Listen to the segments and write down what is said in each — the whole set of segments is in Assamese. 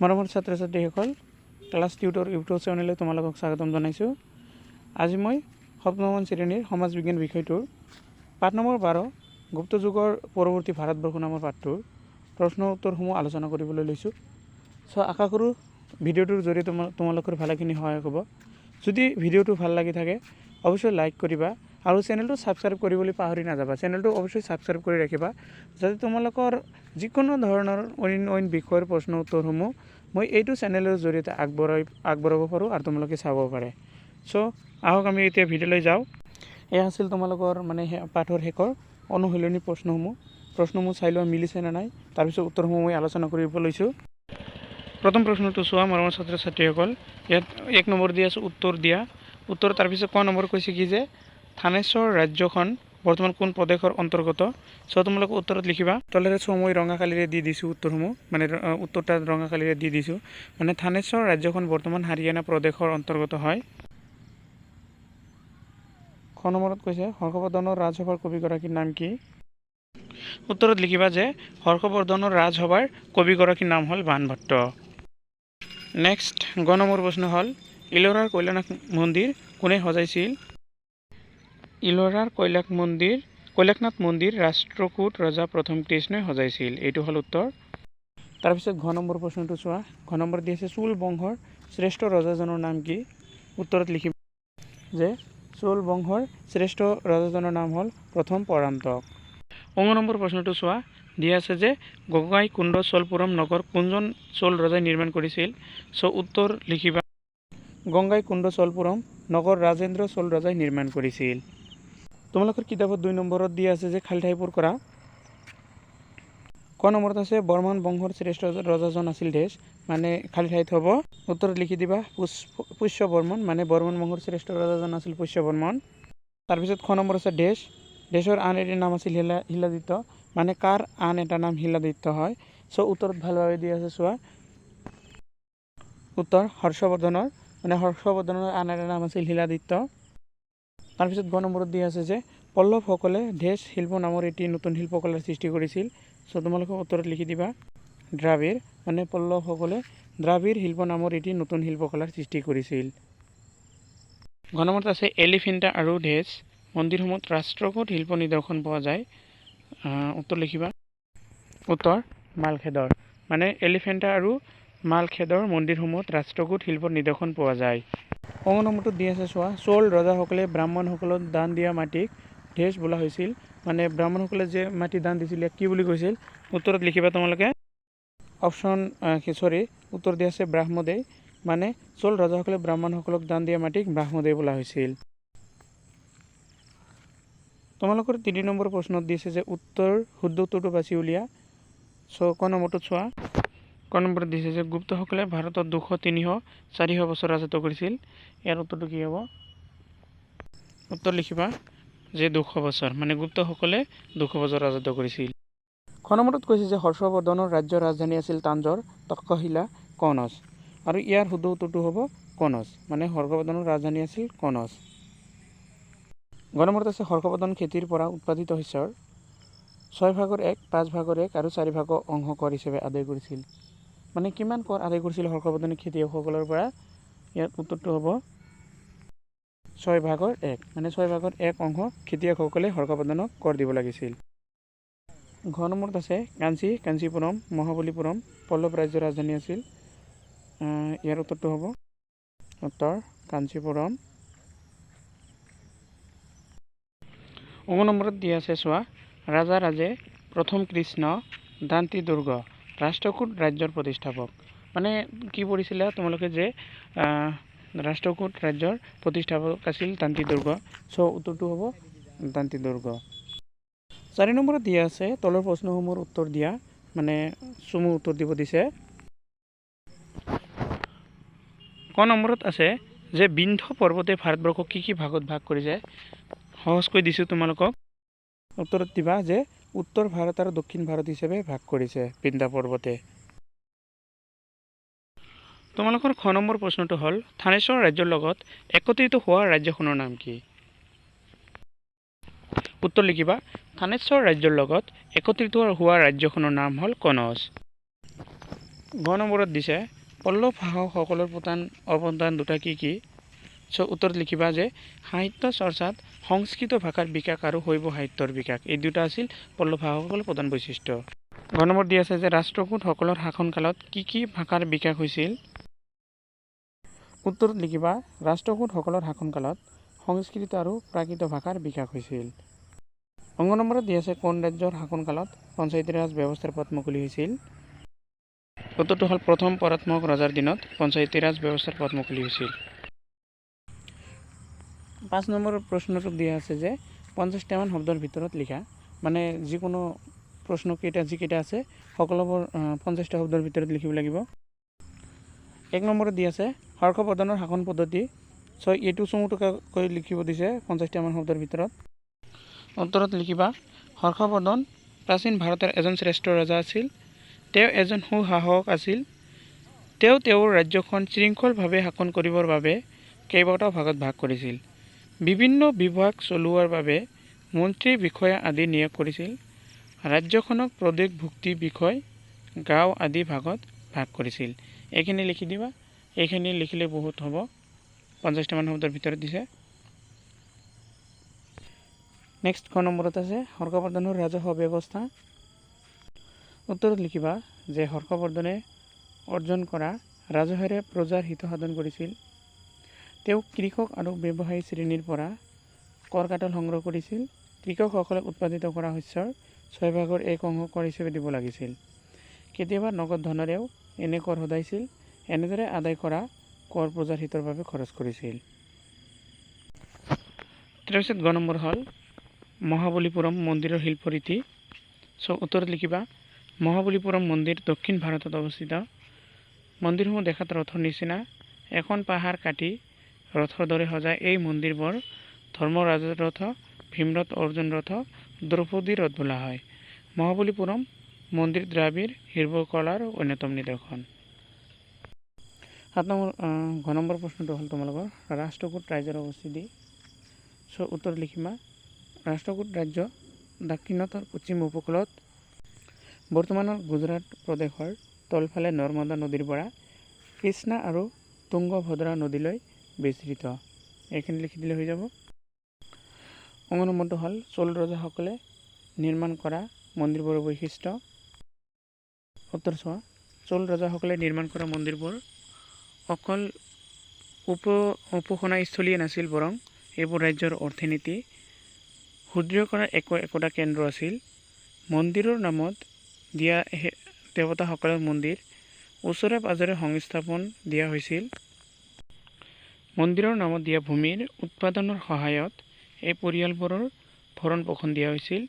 মৰমৰ ছাত্ৰ ছাত্ৰীসকল ক্লাছ টিউটৰ ইউটিউব চেনেললৈ তোমালোকক স্বাগতম জনাইছোঁ। আজি মই সপ্তমমান শ্ৰেণীৰ সমাজ বিজ্ঞান বিষয়টোৰ পাঠ নম্বৰ 12 গুপ্ত যুগৰ পৰৱৰ্তী ভাৰতবৰ্ষ নামৰ পাঠটোৰ প্ৰশ্ন উত্তৰসমূহ আলোচনা কৰিবলৈ লৈছোঁ। আশা কৰোঁ ভিডিঅ'টোৰ জৰিয়তে তোমালোকৰ ভালেখিনি সহায় হ'ব। যদি ভিডিঅ'টো ভাল লাগি থাকে অৱশ্যই লাইক কৰিবা আৰু চেনেলটো ছাবস্ক্ৰাইব কৰিবলৈ পাহৰি নাযাবা। চেনেলটো অৱশ্যই ছাবস্ক্ৰাইব কৰি ৰাখিবা যাতে তোমালোকৰ যিকোনো ধৰণৰ অন্য বিষয়ৰ প্ৰশ্ন উত্তৰসমূহ মই এইটো চেনেলৰ জৰিয়তে আগবঢ়াব পাৰোঁ আৰু তোমালোকে চাব পাৰে। আহক আমি এতিয়া ভিডিঅ'লৈ যাওঁ। এয়া আছিল তোমালোকৰ পাঠৰ শেষৰ অনুশীলনী প্ৰশ্নসমূহ চাই লোৱা মিলিছে নে নাই, তাৰপিছত উত্তৰসমূহ মই আলোচনা কৰিব লৈছোঁ। প্ৰথম প্ৰশ্নটো চোৱা মৰমৰ ছাত্ৰ ছাত্ৰীসকল, ইয়াত 1 নম্বৰ দি আছে উত্তৰ দিয়া। উত্তৰ তাৰপিছত ক নম্বৰ কৈছে কি যে থানেশ্বৰ ৰাজ্যখন বৰ্তমান কোন প্ৰদেশৰ অন্তৰ্গত। তোমালোকে উত্তৰত লিখিবা। তলেৰে মই ৰঙা কালিৰে দি দিছোঁ উত্তৰসমূহ, উত্তৰটা ৰঙা কালিৰে দি দিছোঁ। থানেশ্বৰ ৰাজ্যখন বৰ্তমান হাৰিয়ানা প্ৰদেশৰ অন্তৰ্গত হয়। খ নম্বৰত কৈছে হৰ্ষবৰ্ধনৰ ৰাজসভাৰ কবিগৰাকীৰ নাম কি। উত্তৰত লিখিবা যে হৰ্ষবৰ্ধনৰ ৰাজসভাৰ কবিগৰাকীৰ নাম হ'ল বাণভট্ট। নেক্সট গ নম্বৰ প্ৰশ্ন হ'ল ইলোৰাৰ কৈলাশনাথ মন্দিৰ কোনে সজাইছিল। ইলোৰাৰ কৈলাশনাথ মন্দিৰ ৰাষ্ট্ৰকূট ৰজা প্ৰথম কৃষ্ণই সজাইছিল। এইটো হ'ল উত্তৰ। তাৰপিছত ঘ নম্বৰ প্ৰশ্নটো চোৱা। ঘ নম্বৰ দি আছে চোল বংশৰ শ্ৰেষ্ঠ ৰজাজনৰ নাম কি। উত্তৰত লিখিব যে চোল বংশৰ শ্ৰেষ্ঠ ৰজাজনৰ নাম হ'ল প্ৰথম পৰান্তক। অ নম্বৰ প্ৰশ্নটো চোৱা। দিয়া আছে যে গংগাইকুণ্ড চোলপুৰম নগৰ কোনজন চোল ৰজাই নিৰ্মাণ কৰিছিল। উত্তৰ লিখিবা গংগাইকুণ্ড চোলপুৰম নগৰ ৰাজেন্দ্ৰ চোল ৰজাই নিৰ্মাণ কৰিছিল। তোমালোকৰ কিতাপত 2 নম্বৰত দিয়া আছে যে খালী ঠাইবোৰ কৰা। ক নম্বৰত আছে বৰ্মন বংশৰ শ্ৰেষ্ঠ ৰজাজন আছিল দেশ, খালী ঠাইত হ'ব। উত্তৰত লিখি দিবা পুষ্য বৰ্মন, বৰ্মন বংশৰ শ্ৰেষ্ঠ ৰজাজন আছিল পুষ্য বৰ্মন। তাৰপিছত খ নম্বৰ আছে দেশৰ আন এটি নাম আছিল শিলাদিত্য, কাৰ আন এটা নাম শিলাদিত্য হয়। উত্তৰত ভালভাৱে দিয়া আছে চোৱা। উত্তৰ হৰ্ষবৰ্ধনৰ, হৰ্ষবৰ্ধনৰ আন এটা নাম আছিল শিলাদিত্য। তাৰপিছত গ নম্বৰত দিয়া আছে যে পল্লৱসকলে ঢেচ শিল্প নামৰ এটি নতুন শিল্পকলাৰ সৃষ্টি কৰিছিল। তোমালোকে উত্তৰত লিখি দিবা দ্ৰাবিড়, পল্লৱসকলে দ্ৰাবিড় শিল্প নামৰ এটি নতুন শিল্পকলাৰ সৃষ্টি কৰিছিল। ঘ নম্বৰত আছে এলিফেণ্টা আৰু ঢেচ মন্দিৰসমূহত ৰাষ্ট্ৰকূট শিল্প নিদৰ্শন পোৱা যায়। উত্তৰ লিখিবা উত্তৰ মালখেদৰ, এলিফেণ্টা আৰু মালখেদৰ মন্দিৰসমূহত ৰাষ্ট্ৰকূট শিল্পৰ নিদৰ্শন পোৱা যায়। অ নম্বৰটোত দি আছে চোৱা। চোল ৰজাসকলে ব্ৰাহ্মণসকলক দান দিয়া মাটিক ঢেচ বোলা হৈছিল, ব্ৰাহ্মণসকলে যে মাটি দান দিছিল ইয়াক কি বুলি কৈছিল। উত্তৰত লিখিবা তোমালোকে উত্তৰ দি আছে ব্ৰাহ্মদেয়, চোল ৰজাসকলে ব্ৰাহ্মণসকলক দান দিয়া মাটিক ব্ৰাহ্মদেয় বোলা হৈছিল। তোমালোকৰ 3 নম্বৰ প্ৰশ্নত দিছে যে শুদ্ধ উত্তৰটো বাছি উলিয়া। ক নম্বৰটোত চোৱা। ক নম্বৰত দিছে যে গুপ্তসকলে ভাৰতত 200, 300, 400 বছৰ ৰাজত্ব কৰিছিল। ইয়াৰ উত্তৰটো কি হ'ব। উত্তৰ লিখিবা যে 200 বছৰ, গুপ্তসকলে 200 বছৰ ৰাজত্ব কৰিছিল। খ নম্বৰত কৈছে যে হৰ্ষবৰ্ধনৰ ৰাজ্যৰ ৰাজধানী আছিল তাঞ্জোৰ, তক্ষশিলা, কনৌজ, আৰু ইয়াৰ শুদ্ধ উত্তৰটো হ'ব কনৌজ, হৰ্ষবৰ্ধনৰ ৰাজধানী আছিল কনৌজ। গ নম্বৰত আছে হৰ্ষবৰ্ধন খেতিৰ পৰা উৎপাদিত শস্যৰ 6/1, 5/1 আৰু 4/1 কৰ হিচাপে আদায় কৰিছিল। কিমান কৰ আদায় কৰিছিল হৰ্ষবৰ্ধনে খেতিয়কসকলৰ পৰা। ইয়াৰ উত্তৰটো হ'ব 6/1, 6/1 খেতিয়কসকলে হৰ্ষবৰ্ধনক কৰ দিব লাগিছিল। ঘ নম্বৰত আছে কাঞ্চীপুৰম, মহাবলীপুৰম পল্লৱ ৰাজ্যৰ ৰাজধানী আছিল। ইয়াৰ উত্তৰটো হ'ব উত্তৰ কাঞ্চীপুৰম। অ নম্বৰত দিয়া আছে চোৱা। ৰাজে প্ৰথম কৃষ্ণ দান্তি দুৰ্গ ৰাষ্ট্ৰকূট ৰাজ্যৰ প্ৰতিষ্ঠাপক, কি পঢ়িছিলা তোমালোকে যে ৰাষ্ট্ৰকূট ৰাজ্যৰ প্ৰতিষ্ঠাপক আছিল দান্তি দুৰ্গ। উত্তৰটো হ'ব দান্তি দুৰ্গ। 4 নম্বৰত দিয়া আছে তলৰ প্ৰশ্নসমূহৰ উত্তৰ দিয়া, চমু উত্তৰ দিব দিছে। ক নম্বৰত আছে যে বিন্ধ্য পৰ্বতে ভাৰতবৰ্ষক কি ভাগত ভাগ কৰিছে। সহজকৈ দিছোঁ তোমালোকক। উত্তৰত দিবা যে উত্তৰ ভাৰত আৰু দক্ষিণ ভাৰত হিচাপে ভাগ কৰিছে বিন্ধ্য পৰ্বতে। তোমালোকৰ খ নম্বৰ প্ৰশ্নটো হ'ল থানেশ্বৰ ৰাজ্যৰ লগত একত্ৰিত হোৱা ৰাজ্যখনৰ নাম কি। উত্তৰ লিখিবা থানেশ্বৰ ৰাজ্যৰ লগত একত্ৰিত হোৱা ৰাজ্যখনৰ নাম হ'ল কনৌজ। গ নম্বৰত দিছে পল্লৱ শাসকসকলৰ অৱদান দুটা কি কি? উত্তৰত লিখিবা যে সাহিত্য চৰ্চাত সংস্কৃত ভাষাৰ বিকাশ আৰু শৈব সাহিত্যৰ বিকাশ, এই দুটা আছিল পল্লৱ শাসকসকলৰ প্ৰধান বৈশিষ্ট্য। ঘ নম্বৰ দি আছে যে ৰাষ্ট্ৰকূটসকলৰ শাসনকালত কি কি ভাষাৰ বিকাশ হৈছিল? উত্তৰত লিখিবা ৰাষ্ট্ৰকূটসকলৰ শাসনকালত সংস্কৃত আৰু প্ৰাকৃত ভাষাৰ বিকাশ হৈছিল। অংগ নম্বৰত দি আছে কোন ৰাজ্যৰ শাসনকালত পঞ্চায়তী ৰাজ ব্যৱস্থাৰ পথ মুকলি হৈছিল? উত্তৰটো হ'ল প্ৰথম পৰাত্মক ৰজাৰ দিনত পঞ্চায়তী ৰাজ ব্যৱস্থাৰ পথ মুকলি হৈছিল। 5 নম্বৰ প্ৰশ্নটোত দিয়া আছে যে 50টামান শব্দৰ ভিতৰত লিখা, মানে যিকোনো প্ৰশ্ন যিকেইটা আছে সকলোবোৰ 50টা শব্দৰ ভিতৰত লিখিব লাগিব। 1 নম্বৰত দি আছে হৰ্ষবৰ্ধনৰ শাসন পদ্ধতি, এইটো চমুকৈ লিখিব দিছে 50টামান শব্দৰ ভিতৰত। উত্তৰত লিখিবা হৰ্ষবৰ্ধন প্ৰাচীন ভাৰতৰ এজন শ্ৰেষ্ঠ ৰজা আছিল। তেওঁ এজন সুশাসক আছিল। তেওঁ তেওঁৰ ৰাজ্যখন শৃংখলভাৱে শাসন কৰিবৰ বাবে কেইবাটাও ভাগত ভাগ কৰিছিল। বিভিন্ন বিভাগ চলোৱাৰ বাবে মন্ত্ৰী বিষয়া আদি নিয়োগ কৰিছিল। ৰাজ্যখনক প্ৰদেশ ভুক্তি বিষয় গাঁও আদি ভাগত ভাগ কৰিছিল। এইখিনি লিখি দিবা, এইখিনি লিখিলে বহুত হ'ব। 50টামান শব্দৰ ভিতৰত দিছে। নেক্সট খ নম্বৰত আছে হৰ্ষবৰ্ধনৰ ৰাজহ ব্যৱস্থা। উত্তৰত লিখিবা যে হৰ্ষবৰ্ধনে অৰ্জন কৰা ৰাজহেৰে প্ৰজাৰ হিত সাধন কৰিছিল। তেওঁ কৃষক আৰু ব্যৱসায়ী শ্ৰেণীৰ পৰা কৰ কাটল সংগ্ৰহ কৰিছিল। কৃষকসকলে উৎপাদিত কৰা শস্যৰ 6ভাগৰ 1 অংশ কৰ হিচাপে দিব লাগিছিল। কেতিয়াবা নগদ ধনেৰেও এনে কৰ সদাইছিল। এনেদৰে আদায় কৰা কৰ প্ৰজাৰ হিতৰ বাবে খৰচ কৰিছিল। তাৰপিছত গ নম্বৰ হ'ল মহাবলীপুৰম মন্দিৰৰ শিল্পৰীতি। উত্তৰত লিখিবা মহাবলীপুৰম মন্দিৰ দক্ষিণ ভাৰতত অৱস্থিত। মন্দিৰসমূহ দেখাত ৰথৰ নিচিনা। এখন পাহাৰ কাটি ৰথৰ দৰে সজাই এই মন্দিৰবোৰ ধৰ্মৰাজৰ ৰথ, ভীমৰথ, অৰ্জুন ৰথ, দ্ৰৌপদী ৰথ বোলা হয়। মহাবলীপুৰম মন্দিৰ দ্ৰাবিড় শিল্পকলাৰ অন্যতম নিদৰ্শন। 7 নম্বৰ ঘ নম্বৰ প্ৰশ্নটো হ'ল তোমালোকৰ ৰাষ্ট্ৰকূট ৰাজ্যৰ অৱস্থিতি। উত্তৰ লিখিবা ৰাষ্ট্ৰকূট ৰাজ্য দাক্ষিণাত্যৰ পশ্চিম উপকূলত বৰ্তমানৰ গুজৰাট প্ৰদেশৰ তলফালে নৰ্মদা নদীৰ পৰা কৃষ্ণা আৰু তুংগভদ্ৰা নদীলৈ বিস্তৃত। এইখিনি লিখি দিলে হৈ যাব। অংগ নম্বৰটো হ'ল চোল ৰজাসকলে নিৰ্মাণ কৰা মন্দিৰবোৰৰ বৈশিষ্ট্য। উত্তৰ চোৱা চোল ৰজাসকলে নিৰ্মাণ কৰা মন্দিৰবোৰ অকল উপাসনাস্থলীয়ে নাছিল, বৰং এইবোৰ ৰাজ্যৰ অৰ্থনীতি সুদৃঢ় কৰাৰ একোটা কেন্দ্ৰ আছিল। মন্দিৰৰ নামত দিয়া দেৱতাসকলৰ মন্দিৰ ওচৰে পাজৰে সংস্থাপন দিয়া হৈছিল। মন্দিৰৰ নামত দিয়া ভূমিৰ উৎপাদনৰ সহায়ত এই পৰিয়ালবোৰৰ ভৰণ পোষণ দিয়া হৈছিল।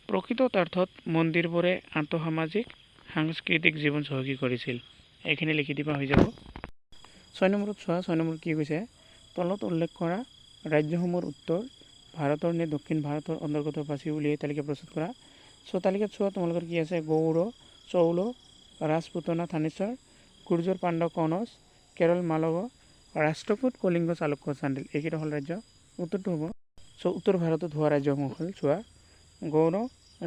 প্ৰকৃতাৰ্থত মন্দিৰবোৰে আন্তঃসামাজিক সাংস্কৃতিক জীৱন চহকী কৰিছিল। এইখিনি লিখি দিবা, হৈ যাব। 6 নম্বৰত চোৱা 6 নম্বৰত কি কৈছে তলত উল্লেখ কৰা ৰাজ্যসমূহৰ উত্তৰ ভাৰতৰ নে দক্ষিণ ভাৰতৰ অন্তৰ্গত বাছি উলিয়াই তালিকা প্ৰস্তুত কৰা। তালিকাত চোৱা তোমালোকৰ কি আছে গৌড়, চৌল, ৰাজপুতনা, থানেশ্বৰ, গুৰ্জৰ, পাণ্ডৱ, কনৌজ, কেৰল, মালৱ, ৰাষ্ট্ৰকূট, কলিংগ, চালুক্য, চাণ্ডেল, এইকেইটা হ'ল ৰাজ্য। উত্তৰটো হ'ব উত্তৰ ভাৰতত হোৱা ৰাজ্যসমূহ হ'ল চোৱা গৌড়,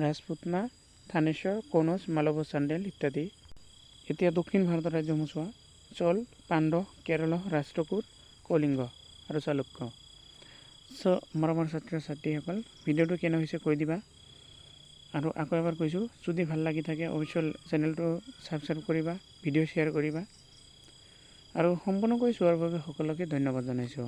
ৰাজপুতনা, থানেশ্বৰ, কনৌজ, মালৱ, চাণ্ডেল ইত্যাদি। এতিয়া দক্ষিণ ভাৰতৰ ৰাজ্যসমূহ চোৱা চোল, পাণ্ডৱ, কেৰল, ৰাষ্ট্ৰকূট, কলিংগ আৰু চালুক্য। আমাৰ ছাত্ৰ ছাত্ৰীসকল ভিডিঅ'টো কেনে হৈছে কৈ দিবা। আৰু আকৌ এবাৰ কৈছোঁ, যদি ভাল লাগি থাকে অৱশ্যই চেনেলটো ছাবস্ক্ৰাইব কৰিবা, ভিডিঅ' শ্বেয়াৰ কৰিবা আৰু সম্পূৰ্ণকৈ চোৱাৰ বাবে সকলোকে ধন্যবাদ জনাইছোঁ।